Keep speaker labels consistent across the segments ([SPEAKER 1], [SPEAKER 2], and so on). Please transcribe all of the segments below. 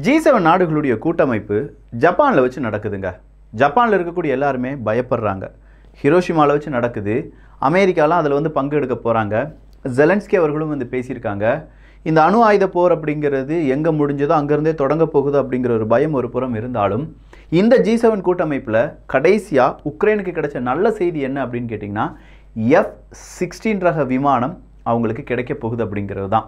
[SPEAKER 1] G7 நாடுகளுடைய கூட்டமைப்பு ஜப்பான்ல வச்சு நடக்குதுங்க. ஜப்பான்ல இருக்கக்கூடிய எல்லாரும் பயப்படுறாங்க. ஹிரோஷிமால வச்சு நடக்குது. அமெரிக்காலாம் அதுல வந்து பங்கு எடுக்க போறாங்க. ஜெலன்ஸ்கி அவர்களும் வந்து பேசியிருக்காங்க. இந்த அணு ஆயுத போர் அப்படிங்கிறது எங்க முடிஞ்சதோ அங்க இருந்தே தொடங்க போகுது அப்படிங்கிற ஒரு பயம் ஒரு புறம் இருந்தாலும் இந்த G7 கூட்டமைப்புல கடைசியா உக்ரைனுக்கு கிடைச்ச நல்ல செய்தி என்ன அப்படினு கேட்டிங்கனா F-16 ரக விமானம் அவங்களுக்கு கிடைக்க போகுது அப்படிங்கிறது தான்.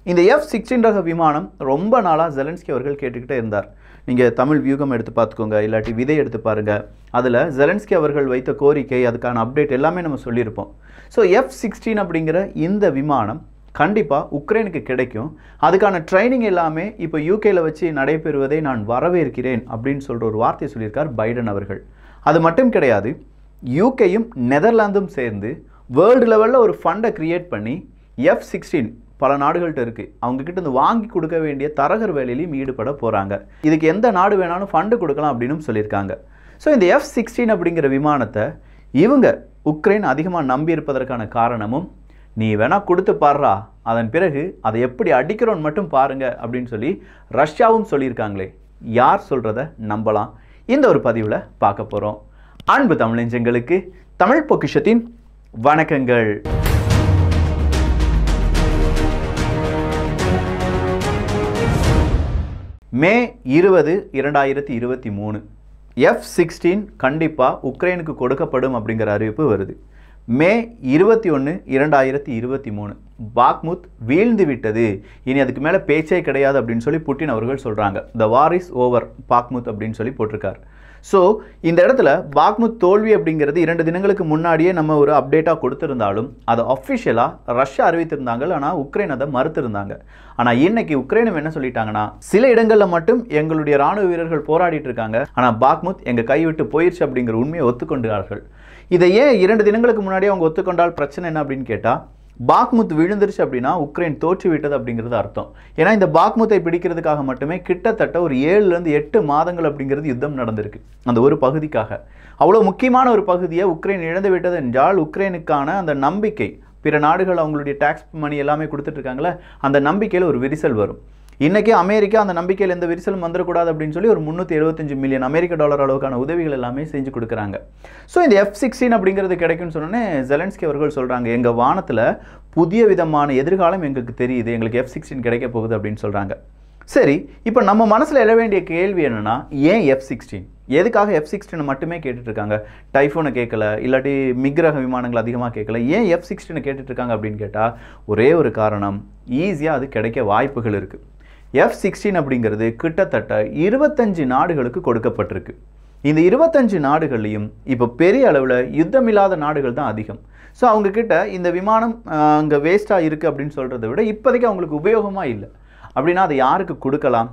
[SPEAKER 1] இந்த F-16 ரக விமானம் ரொம்ப நாளா ஜெலன்ஸ்கி அவர்கள் கேட்டுக்கிட்டே இருந்தார். நீங்க தமிழ் வியூகம் எடுத்து பார்த்துக்கோங்க, இல்லாட்டி விதை எடுத்து பாருங்க. அதுல ஜெலன்ஸ்கி அவர்கள் வைத்த கோரிக்கை அதுக்கான அப்டேட் எல்லாமே நம்ம சொல்லியிருப்போம். ஸோ F-16 அப்படிங்கிற இந்த விமானம் கண்டிப்பா உக்ரைனுக்கு கிடைக்கும். அதுக்கான ட்ரைனிங் எல்லாமே இப்போ யூகேல வச்சு நடைபெறுவதை நான் வரவேற்கிறேன் அப்படின்னு சொல்ற ஒரு வார்த்தை சொல்லியிருக்கார் பைடன் அவர்கள். அது மட்டும் கிடையாது, யூகேயும் நெதர்லாந்தும் சேர்ந்து வேர்ல்டு லெவலில் ஒரு ஃபண்டை கிரியேட் பண்ணி F-16 பல நாடுகள்கிட்ட இருக்குது, அவங்கக்கிட்ட இருந்து வாங்கி கொடுக்க வேண்டிய தரகர் வேலையிலையும் ஈடுபட போகிறாங்க. இதுக்கு எந்த நாடு வேணாலும் ஃபண்டு கொடுக்கலாம் அப்படின்னு சொல்லியிருக்காங்க. ஸோ இந்த F-16 அப்படிங்கிற விமானத்தை இவங்க உக்ரைன் அதிகமாக நம்பி இருப்பதற்கான காரணமும் நீ வேணா கொடுத்து பாடுறா, அதன் பிறகு அதை எப்படி அடிக்கிறோன்னு மட்டும் பாருங்க அப்படின்னு சொல்லி ரஷ்யாவும் சொல்லியிருக்காங்களே. யார் சொல்கிறத நம்பலாம்? இந்த ஒரு பதிவில் பார்க்க போகிறோம். அன்பு தமிழஞ்சங்களுக்கு தமிழ் பொக்கிஷத்தின் வணக்கங்கள். மே 20, 2023 F-16 கண்டிப்பாக உக்ரைனுக்கு கொடுக்கப்படும் அப்படிங்கிற அறிவிப்பு வருது. மே 21, 2023 பாக்முத் வீழ்ந்து விட்டது, இனி அதுக்கு மேலே பேச்சே கிடையாது அப்படின்னு சொல்லி புட்டின் அவர்கள் சொல்கிறாங்க. த வார் இஸ் ஓவர் பாக்முத் அப்படின்னு சொல்லி போட்டிருக்கார். ஸோ இந்த இடத்துல பாக்முத் தோல்வி அப்படிங்கிறது 2 தினங்களுக்கு முன்னாடியே நம்ம ஒரு அப்டேட்டாக கொடுத்துருந்தாலும் அதை அஃபிஷியலாக ரஷ்யா அறிவித்திருந்தாங்க. ஆனால் உக்ரைன் அதை மறுத்திருந்தாங்க. ஆனால் இன்னைக்கு உக்ரைனும் என்ன சொல்லிட்டாங்கன்னா, சில இடங்களில் மட்டும் எங்களுடைய ராணுவ வீரர்கள் போராடிட்டு இருக்காங்க, ஆனால் பாக்முத் எங்கள் கைவிட்டு போயிடுச்சு அப்படிங்கிற உண்மையை ஒத்துக்கொண்டார்கள். இதை ஏன் 2 தினங்களுக்கு முன்னாடியே அவங்க ஒத்துக்கொண்டால் பிரச்சனை என்ன அப்படின்னு கேட்டால், பாக்முத் விழுந்துருச்சு அப்படின்னா உக்ரைன் தோற்று விட்டது அப்படிங்கிறது அர்த்தம். ஏன்னா இந்த பாக்முத்தை பிடிக்கிறதுக்காக மட்டுமே கிட்டத்தட்ட ஒரு 7 to 8 மாதங்கள் அப்படிங்கிறது யுத்தம் நடந்திருக்கு. அந்த ஒரு பகுதிக்காக அவ்வளோ முக்கியமான ஒரு பகுதியை உக்ரைன் இழந்து விட்டது என்றால் உக்ரைனுக்கான அந்த நம்பிக்கை, பிற நாடுகள் அவங்களுடைய டாக்ஸ் மணி எல்லாமே கொடுத்துட்டு இருக்காங்களே, அந்த நம்பிக்கையில் ஒரு விரிசல் வரும். இன்றைக்கி அமெரிக்கா அந்த நம்பிக்கையில் எந்த விரிசலும் வந்துடக்கூடாது அப்படின்னு சொல்லி ஒரு $375 மில்லியன் அமெரிக்க டாலர் அளவுக்கான உதவிகள் எல்லாமே செஞ்சு கொடுக்குறாங்க. ஸோ இந்த F-16 அப்படிங்கிறது கிடைக்கும்னு சொன்னோன்னே ஜெலன்ஸ்கி அவர்கள் சொல்கிறாங்க, எங்கள் வானத்தில் புதிய விதமான எதிர்காலம் எங்களுக்கு தெரியுது, எங்களுக்கு F-16 கிடைக்க போகுது அப்படின்னு சொல்கிறாங்க. சரி, இப்போ நம்ம மனசில் எழ வேண்டிய கேள்வி என்னென்னா, ஏன் F-16? எதுக்காக F-16 மட்டுமே கேட்டுட்ருக்காங்க? டைஃபோனை கேட்கல, இல்லாட்டி மிக்ரக விமானங்கள் அதிகமாக கேட்கல, ஏன் F-16 கேட்டுட்ருக்காங்க அப்படின்னு கேட்டால் ஒரே ஒரு காரணம், ஈஸியாக அது கிடைக்க வாய்ப்புகள் இருக்குது. F-16 அப்படிங்கிறது கிட்டத்தட்ட 25 நாடுகளுக்கு கொடுக்கப்பட்டிருக்கு. இந்த 25 நாடுகள்லையும் இப்போ பெரிய அளவில் யுத்தமில்லாத நாடுகள் தான் அதிகம். ஸோ அவங்கக்கிட்ட இந்த விமானம் அங்கே வேஸ்ட்டாக இருக்குது அப்படின்னு சொல்கிறத விட இப்போதைக்கு அவங்களுக்கு உபயோகமாக இல்லை. அப்படின்னா அதை யாருக்கு கொடுக்கலாம்?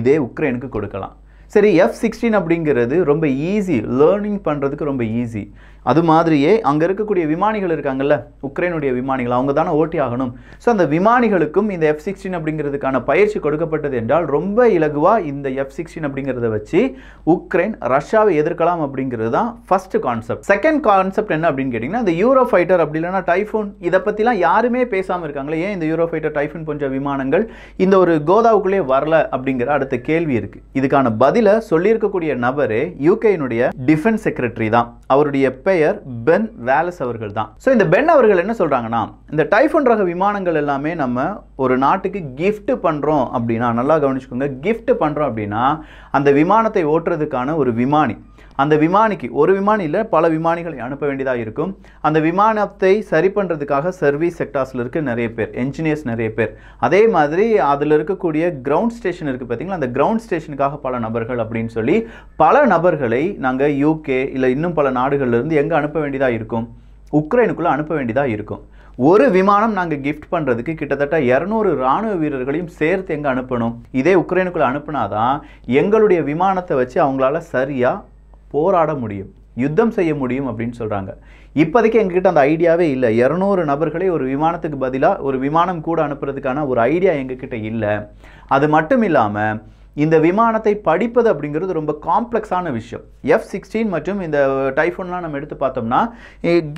[SPEAKER 1] இதே உக்ரைனுக்கு கொடுக்கலாம். சரி, F-16 அப்படிங்கிறது ரொம்ப ஈஸி, லேர்னிங் பண்ணுறதுக்கு ரொம்ப ஈஸி. அது மாதிரியே அங்கே இருக்கக்கூடிய விமானிகள் இருக்காங்கல்ல, உக்ரைனுடைய விமானிகள், அவங்க தானே ஓட்டி ஆகணும். ஸோ அந்த விமானிகளுக்கும் இந்த F-16 அப்படிங்கிறதுக்கான பயிற்சி கொடுக்கப்பட்டது என்றால் ரொம்ப இலகுவாக இந்த F-16 அப்படிங்கிறத வச்சு உக்ரைன் ரஷ்யாவை எதிர்க்கலாம் அப்படிங்கிறது தான் ஃபர்ஸ்ட் கான்செப்ட். செகண்ட் கான்செப்ட் என்ன அப்படின்னு கேட்டிங்கன்னா, இந்த யூரோ ஃபைட்டர் அப்படி இல்லைன்னா டைஃபோன், இதை பற்றிலாம் யாருமே பேசாமல் இருக்காங்களே, ஏன் இந்த யூரோ ஃபைட்டர் டைஃபோன் போன்ற விமானங்கள் இந்த ஒரு கோதாவுக்குள்ளே வரல அப்படிங்கிற அடுத்த கேள்வி இருக்குது. இதுக்கான பதில சொல்லியிருக்கக்கூடிய நபரே யூகேனுடைய டிஃபென்ஸ் செக்ரட்டரி தான். அவருடைய பெயர் பென் வேலஸ் அவர்கள் தான். ஸோ இந்த பென் அவர்கள் என்ன சொல்றாங்கன்னா, இந்த டைஃபோன் ரக விமானங்கள் எல்லாமே நம்ம ஒரு நாட்டுக்கு கிஃப்ட் பண்றோம் அப்படின்னா, நல்லா கவனிச்சுக்கோங்க, கிஃப்ட் பண்றோம் அப்படின்னா அந்த விமானத்தை ஓட்டுறதுக்கான ஒரு விமானி, அந்த விமானிக்கு ஒரு விமானி இல்லை பல விமானிகளை அனுப்ப வேண்டியதாக இருக்கும். அந்த விமானத்தை சரி பண்ணுறதுக்காக சர்வீஸ் செக்டார்ஸில் இருக்க நிறைய பேர், என்ஜினியர்ஸ் நிறைய பேர், அதே மாதிரி அதில் இருக்கக்கூடிய கிரவுண்ட் ஸ்டேஷன் இருக்குது பார்த்தீங்களா, அந்த கிரவுண்ட் ஸ்டேஷனுக்காக பல நபர்கள் அப்படின்னு சொல்லி பல நபர்களை நாங்கள் யூகே இல்லை இன்னும் பல நாடுகள்லேருந்து எங்கே அனுப்ப வேண்டியதாக இருக்கும்? உக்ரைனுக்குள்ளே அனுப்ப வேண்டியதாக இருக்கும். ஒரு விமானம் நாங்கள் கிஃப்ட் பண்ணுறதுக்கு கிட்டத்தட்ட 200 இராணுவ வீரர்களையும் சேர்த்து எங்கே அனுப்பணும்? இதே உக்ரைனுக்குள்ளே அனுப்புனாதான் எங்களுடைய விமானத்தை வச்சு அவங்களால சரியாக போராட முடியும், யுத்தம் செய்ய முடியும் அப்படின்னு சொல்கிறாங்க. இப்போதைக்கு எங்ககிட்ட அந்த ஐடியாவே இல்லை. 200 நபர்களை ஒரு விமானத்துக்கு பதிலாக ஒரு விமானம் கூட அனுப்புறதுக்கான ஒரு ஐடியா எங்ககிட்ட இல்லை. அது மட்டும் இல்லாமல் இந்த விமானத்தை படிப்பது அப்படிங்கிறது ரொம்ப காம்ப்ளெக்ஸான விஷயம். F-16 மற்றும் இந்த டைஃபோன்லாம் நம்ம எடுத்து பார்த்தோம்னா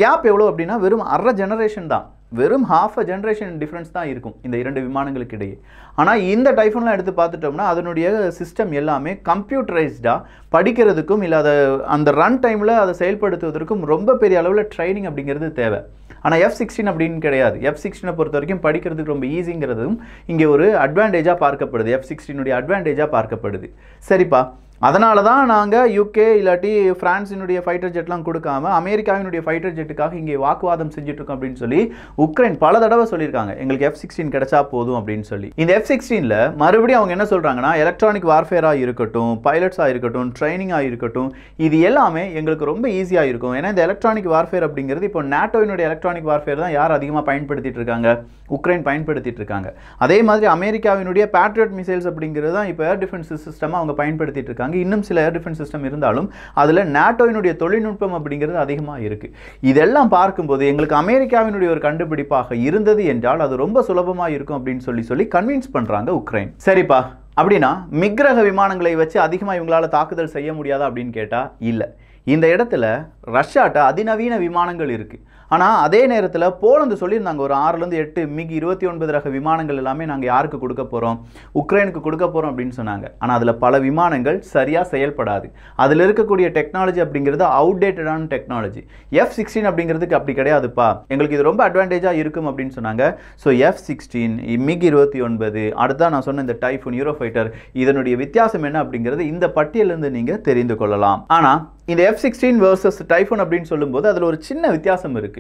[SPEAKER 1] கேப் எவ்வளோ அப்படின்னா வெறும் 1/2 ஜெனரேஷன் தான். வெறும் half a generation difference தான் இருக்கும் இந்த இரண்டு விமானங்களுக்கு இடையே. ஆனால் இந்த டைஃபூன்லாம் எடுத்து பார்த்துட்டோம்னா அதனுடைய சிஸ்டம் எல்லாமே கம்ப்யூட்டரைஸ்டாக படிக்கிறதுக்கும் இல்லை அதை அந்த ரன் டைமில் அதை செயல்படுத்துவதற்கும் ரொம்ப பெரிய அளவில் ட்ரைனிங் அப்படிங்கிறது தேவை. ஆனால் F-16 அப்படின்னு கிடையாது. F-16 பொறுத்த வரைக்கும் படிக்கிறதுக்கு ரொம்ப ஈஸிங்கிறதும் இங்கே ஒரு அட்வான்டேஜாக பார்க்கப்படுது. F-16 அட்வான்டேஜாக பார்க்கப்படுது. சரிப்பா, அதனால தான் நாங்கள் UK இல்லாட்டி ஃப்ரான்ஸினுடைய ஃபைட்டர் ஜெட்லாம் கொடுக்காம அமெரிக்காவினுடைய ஃபைட்டர் ஜெட்டுக்காக இங்கே வாக்குவாதம் செஞ்சுட்ருக்கோம் அப்படின்னு சொல்லி உக்ரைன் பல தடவை சொல்லியிருக்காங்க. எங்களுக்கு F-16 கிடைச்சா போதும் அப்படின்னு சொல்லி. இந்த F-16ல் மறுபடியும் அவங்க என்ன சொல்கிறாங்கன்னா, எலக்ட்ரானிக் வார்ஃபேராக இருக்கட்டும், பைலட்ஸாக இருக்கட்டும், ட்ரைனிங்காக இருக்கட்டும், இது எல்லாமே எங்களுக்கு ரொம்ப ஈஸியாக இருக்கும். ஏன்னா இந்த எலக்ட்ரானிக் வார்ஃபேர் அப்படிங்கிறது இப்போ நாட்டோவினுடைய எலக்ட்ரானிக் வார்ஃபேர் தான் யார் அதிகமாக பயன்படுத்திட்டு இருக்காங்க, உக்ரைன் பயன்படுத்திட்டு இருக்காங்க. அதே மாதிரி அமெரிக்காவினுடைய பேட்ரியட் மிசைல்ஸ் அப்படிங்கிறது தான் இப்போ ஏர் டிஃபென்ஸ் சிஸ்டமாக அவங்க பயன்படுத்திட்டு இருக்காங்க. இன்னும் சில ஏர் டிஃபென்ஸ் சிஸ்டம் இருந்தாலும் அதில் நாட்டோவினுடைய தொழில்நுட்பம் அப்படிங்கிறது அதிகமாக இருக்குது. இதெல்லாம் பார்க்கும்போது எங்களுக்கு அமெரிக்காவினுடைய ஒரு கண்டுபிடிப்பாக இருந்தது என்றால் அது ரொம்ப சுலபமாக இருக்கும் அப்படின்னு சொல்லி கன்வின்ஸ் பண்ணுறாங்க உக்ரைன். சரிப்பா, அப்படின்னா மிக் ரக விமானங்களை வச்சு அதிகமாக இவங்களால் தாக்குதல் செய்ய முடியாதா அப்படின்னு கேட்டால் இல்லை. இந்த இடத்துல ரஷ்யாட்ட அதிநவீன விமானங்கள் இருக்குது. ஆனால் அதே நேரத்தில் போலந்து சொல்லியிருந்தாங்க ஒரு 6லேருந்து 8 மிக் 29 ரக விமானங்கள் எல்லாமே நாங்கள் யாருக்கு கொடுக்க போகிறோம், உக்ரைனுக்கு கொடுக்க போகிறோம் அப்படின்னு சொன்னாங்க. ஆனால் அதில் பல விமானங்கள் சரியாக செயல்படாது. அதில் இருக்கக்கூடிய டெக்னாலஜி அப்படிங்கிறது அவுடேட்டடான டெக்னாலஜி. F-16 அப்படிங்கிறதுக்கு அப்படி கிடையாதுப்பா, எங்களுக்கு இது ரொம்ப அட்வான்டேஜாக இருக்கும் அப்படின்னு சொன்னாங்க. ஸோ F-16, மிக் 29, அடுத்ததான் நான் சொன்ன இந்த டைஃபூன் யூரோஃபைட்டர், இதனுடைய வித்தியாசம் என்ன அப்படிங்கிறது இந்த பட்டியலிருந்து நீங்கள் தெரிந்து கொள்ளலாம். ஆனால் இந்த F-16 வர்சஸ் டைஃபூன் அப்படின்னு சொல்லும்போது அதில் ஒரு சின்ன வித்தியாசம் இருக்குது.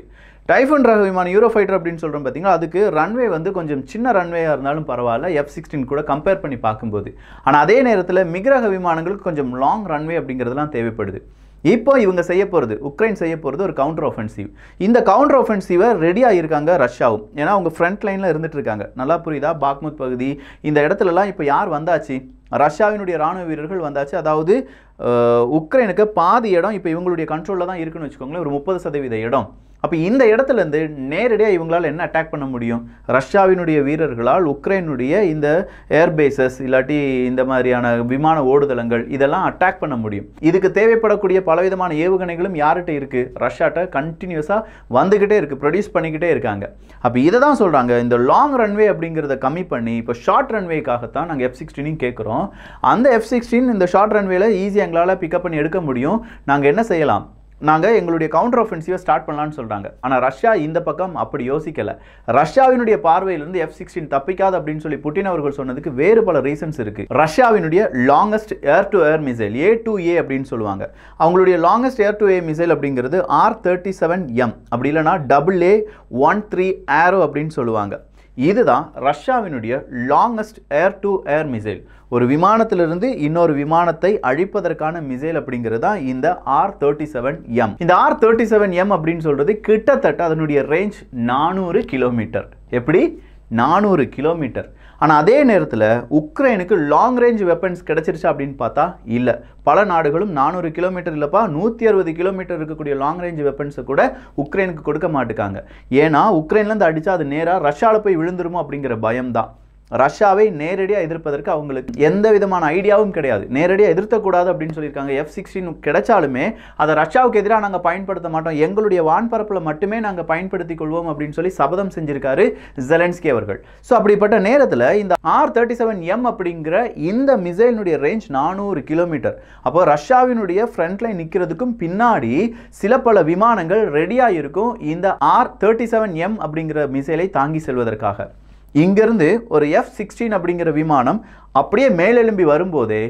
[SPEAKER 1] டைஃபூன் ரக விமானம் யூரோஃபைட்டர் அப்படின்னு சொல்கிறோம் பார்த்தீங்களா, அதுக்கு ரன்வே வந்து கொஞ்சம் சின்ன ரன்வேயாக இருந்தாலும் பரவாயில்ல F-16 கூட கம்பேர் பண்ணி பார்க்கும்போது. ஆனால் அதே நேரத்தில் மிக் ரக விமானங்களுக்கு கொஞ்சம் லாங் ரன்வே அப்படிங்கிறதுலாம் தேவைப்படுது. இப்போ இவங்க செய்ய போகிறது, உக்ரைன் செய்ய போகிறது ஒரு கவுண்டர் ஆஃபென்சிவ். இந்த கவுண்டர் ஆஃபென்சிவை ரெடியாக இருக்காங்க ரஷ்யாவும். ஏன்னா அவங்க ஃப்ரண்ட் லைனில் இருந்துட்டு இருக்காங்க. நல்லா புரியுதா? பாக்முத் பகுதி இந்த இடத்துலலாம் இப்போ யார் வந்தாச்சு, ரஷ்யாவினுடைய ராணுவ வீரர்கள் வந்தாச்சு. அதாவது உக்ரைனுக்கு பாதி இடம் இப்போ இவங்களுடைய கண்ட்ரோலில் தான் இருக்குன்னு வச்சுக்கோங்களேன், ஒரு 30% இடம். அப்போ இந்த இடத்துலேருந்து நேரடியாக இவங்களால் என்ன அட்டாக் பண்ண முடியும், ரஷ்யாவினுடைய வீரர்களால் உக்ரைனுடைய இந்த ஏர்பேசஸ் இல்லாட்டி இந்த மாதிரியான விமான ஓடுதளங்கள் இதெல்லாம் அட்டாக் பண்ண முடியும். இதுக்கு தேவைப்படக்கூடிய பலவிதமான ஏவுகணைகளும் யார்கிட்ட இருக்குது, ரஷ்யாட்ட கண்டினியூஸாக வந்துக்கிட்டே இருக்குது, ப்ரொடியூஸ் பண்ணிக்கிட்டே இருக்காங்க. அப்போ இதை தான் சொல்கிறாங்க, இந்த லாங் ரன்வே அப்படிங்கிறத கம்மி பண்ணி இப்போ ஷார்ட் ரன்வேக்காகத்தான் நாங்கள் F-16 கேட்குறோம். அந்த F-16 இந்த ஷார்ட் ரன்வேல ஈஸியாக எங்களால் பிக்கப் பண்ணி எடுக்க முடியும். நாங்கள் என்ன செய்யலாம், நாங்கள் எங்களுடைய கவுண்டர் ஆஃபென்சிவை ஸ்டார்ட் பண்ணலான்னு சொல்கிறாங்க. ஆனால் ரஷ்யா இந்த பக்கம் அப்படி யோசிக்கலை. ரஷ்யாவினுடைய பார்வையிலிருந்து F-16 தப்பிக்காது அப்படின்னு சொல்லி புட்டின் அவர்கள் சொன்னதுக்கு வேறு பல ரீசன்ஸ் இருக்குது. ரஷ்யாவினுடைய longest air to air missile A2A அப்படின்னு சொல்லுவாங்க. அவங்களுடைய longest air to air missile அப்படிங்கிறது R-37M, அப்படி இல்லைனா AA-13 ஏரோ அப்படின்னு சொல்லுவாங்க. இதுதான் ரஷ்யாவினுடைய longest air to air missile. ஒரு விமானத்திலிருந்து இன்னொரு விமானத்தை அழிப்பதற்கான மிசைல் அப்படிங்கிறது தான் இந்த R-37M. இந்த R-37M அப்படின்னு சொல்றது கிட்டத்தட்ட அதனுடைய ரேஞ்ச் 400 கிலோமீட்டர். எப்படி? 400 கிலோமீட்டர். ஆனால் அதே நேரத்தில் உக்ரைனுக்கு லாங் ரேஞ்ச் வெப்பன்ஸ் கிடைச்சிருச்சா அப்படின்னு பார்த்தா இல்லை. பல நாடுகளும் 400 கிலோமீட்டர் இல்லைப்பா 160 கிலோமீட்டர் இருக்கக்கூடிய லாங் ரேஞ்ச் வெப்பன்ஸை கூட உக்ரைனுக்கு கொடுக்க மாட்டுக்காங்க. ஏன்னா உக்ரைன்லேருந்து அடித்தா அது நேராக ரஷ்யாவில் போய் விழுந்துருமோ அப்படிங்கிற பயம்தான். ரஷ்யாவை நேரடியாக எதிர்ப்பதற்கு அவங்களுக்கு எந்த விதமான ஐடியாவும் கிடையாது. நேரடியாக எதிர்த்தக்கூடாது அப்படின்னு சொல்லியிருக்காங்க. F-16 கிடைச்சாலுமே அதை ரஷ்யாவுக்கு எதிராக நாங்கள் பயன்படுத்த மாட்டோம், எங்களுடைய வான்பரப்பில் மட்டுமே நாங்கள் பயன்படுத்திக் கொள்வோம் அப்படின்னு சொல்லி சபதம் செஞ்சிருக்காரு ஜெலன்ஸ்கி அவர்கள். ஸோ அப்படிப்பட்ட நேரத்தில் இந்த R-37M அப்படிங்கிற இந்த மிசைலினுடைய ரேஞ்ச் 400 கிலோமீட்டர். அப்போ ரஷ்யாவினுடைய ஃப்ரண்ட் லைன் நிற்கிறதுக்கும் பின்னாடி சில பல விமானங்கள் ரெடியாக இருக்கும் இந்த R-37M அப்படிங்கிற மிசைலை தாங்கி செல்வதற்காக. இங்கிருந்து ஒரு F-16 அப்படிங்கிற விமானம் அப்படியே மேலெலும்பி வரும்போதே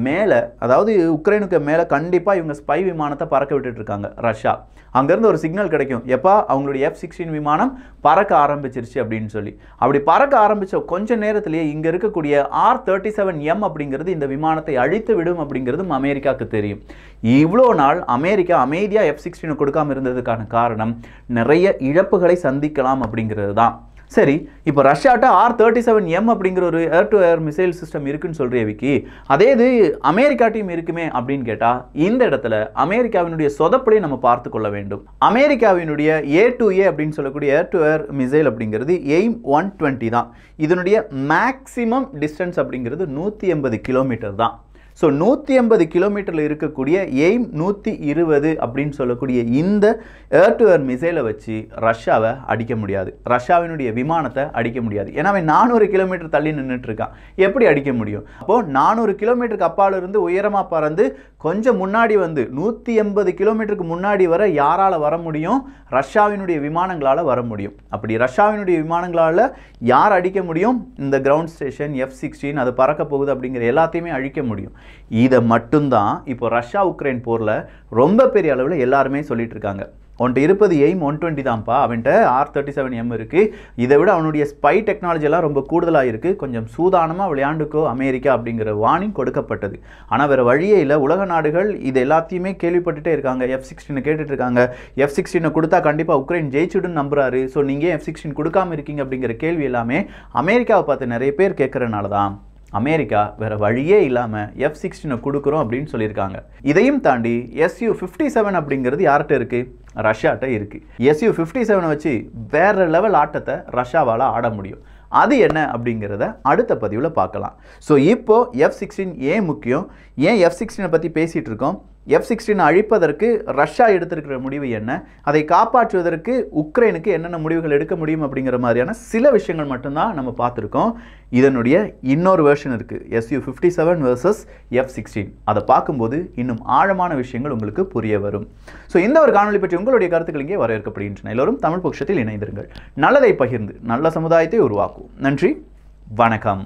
[SPEAKER 1] மேலே, அதாவது உக்ரைனுக்கு மேலே கண்டிப்பாக இவங்க ஸ்பை விமானத்தை பறக்க விட்டுட்டு இருக்காங்க ரஷ்யா. அங்கேருந்து ஒரு சிக்னல் கிடைக்கும், எப்போ அவங்களுடைய F-16 விமானம் பறக்க ஆரம்பிச்சிருச்சு அப்படின்னு சொல்லி. அப்படி பறக்க ஆரம்பித்த கொஞ்ச நேரத்திலேயே இங்கே இருக்கக்கூடிய R-37M அப்படிங்கிறது இந்த விமானத்தை அழித்து விடும் அப்படிங்கிறதும் அமெரிக்காவுக்கு தெரியும். இவ்வளோ நாள் அமெரிக்கா அமைதியாக F-16 கொடுக்காமல் இருந்ததுக்கான காரணம் நிறைய இழப்புகளை சந்திக்கலாம் அப்படிங்கிறது தான். சரி, இப்போ ரஷ்யாட்ட R-37M அப்படிங்கிற ஒரு ஏர் டு ஏர் மிசைல் சிஸ்டம் இருக்குன்னு சொல்கிற விக்கி, அதே இது அமெரிக்கா டீம் இருக்குமே அப்படின்னு கேட்டால் இந்த இடத்துல அமெரிக்காவினுடைய சொதப்பலை நம்ம பார்த்து கொள்ள வேண்டும். அமெரிக்காவினுடைய A2A அப்படின்னு சொல்லக்கூடிய ஏர் டு ஏர் மிசைல் அப்படிங்கிறது AIM-120 தான். இதனுடைய மேக்சிமம் டிஸ்டன்ஸ் அப்படிங்கிறது 180 கிலோமீட்டர் தான். ஸோ 180 கிலோமீட்டரில் இருக்கக்கூடிய எய்ம் 120 அப்படின்னு சொல்லக்கூடிய இந்த ஏர் டு ஏர் மிசைலை வச்சு ரஷ்யாவை அடிக்க முடியாது, ரஷ்யாவினுடைய விமானத்தை அடிக்க முடியாது. ஏன்னா அவன் 400 கிலோமீட்டர் தள்ளி நின்றுட்டு இருக்கான், எப்படி அடிக்க முடியும்? அப்போது 400 கிலோமீட்டருக்கு அப்பால் இருந்து உயரமாக பறந்து கொஞ்சம் முன்னாடி வந்து 180 கிலோமீட்டருக்கு முன்னாடி வர யாரால் வர முடியும்? ரஷ்யாவினுடைய விமானங்களால் வர முடியும். அப்படி ரஷ்யாவினுடைய விமானங்களால் யார் அடிக்க முடியும்? இந்த கிரவுண்ட் ஸ்டேஷன் F-16 அது பறக்க போகுது அப்படிங்கிற எல்லாத்தையுமே அழிக்க முடியும். இதை மட்டும்தான் இப்போ ரஷ்யா உக்ரைன் போரில் ரொம்ப பெரிய அளவில் எல்லாருமே சொல்லிட்டு இருக்காங்க. அவன்கிட்ட இருப்பது எய்ம் 120 தான்ப்பா, அவன்கிட்ட R-37M இருக்குது, இதை விட அவனுடைய ஸ்பை டெக்னாலஜி எல்லாம் ரொம்ப கூடுதலாக இருக்குது, கொஞ்சம் சூதானமாக விளையாண்டுக்கோ அமெரிக்கா அப்படிங்கிற வார்னிங் கொடுக்கப்பட்டது. ஆனால் வேறு வழியே இல்லை, உலக நாடுகள் இது எல்லாத்தையுமே கேள்விப்பட்டுட்டே இருக்காங்க. F-16 கேட்டுட்டு இருக்காங்க. F-16 கொடுத்தா கண்டிப்பாக உக்ரைன் ஜெயிச்சுடுன்னு நம்புறாரு. ஸோ நீங்கள் F-16 கொடுக்காம இருக்கீங்க அப்படிங்கிற கேள்வி எல்லாமே அமெரிக்காவை பார்த்து நிறைய பேர் கேட்குறனால தான் அமெரிக்கா வேறு வழியே இல்லாமல் F-16 கொடுக்குறோம் அப்படின்னு சொல்லியிருக்காங்க. இதையும் தாண்டி Su-57 அப்படிங்கிறது யார்கிட்ட இருக்குது? ரஷ்யாட்ட இருக்குது. Su-57 வச்சு வேறு லெவல் ஆட்டத்தை ரஷ்யாவால் ஆட முடியும். அது என்ன அப்படிங்கிறத அடுத்த பதிவில் பார்க்கலாம். ஸோ இப்போது F-16 ஏன் முக்கியம், ஏன் F-16 பற்றி பேசிகிட்டு இருக்கோம், F-16 அழிப்பதற்கு ரஷ்யா எடுத்திருக்கிற முடிவு என்ன, அதை காப்பாற்றுவதற்கு உக்ரைனுக்கு என்னென்ன முடிவுகள் எடுக்க முடியும் அப்படிங்கிற மாதிரியான சில விஷயங்கள் மட்டும்தான் நம்ம பார்த்துருக்கோம். இதனுடைய இன்னொரு வெர்ஷன் இருக்குது, Su-57 vs F-16. அதை பார்க்கும்போது இன்னும் ஆழமான விஷயங்கள் உங்களுக்கு புரிய வரும். ஸோ இந்த ஒரு காணொலி பற்றி உங்களுடைய கருத்துக்கள் இங்கே வரவேற்கப்படுகின்றன. எல்லோரும் தமிழ் பொக்கிஷத்தில் இணைந்திருங்கள். நல்லதை பகிர்ந்து நல்ல சமுதாயத்தை உருவாக்கும். நன்றி, வணக்கம்.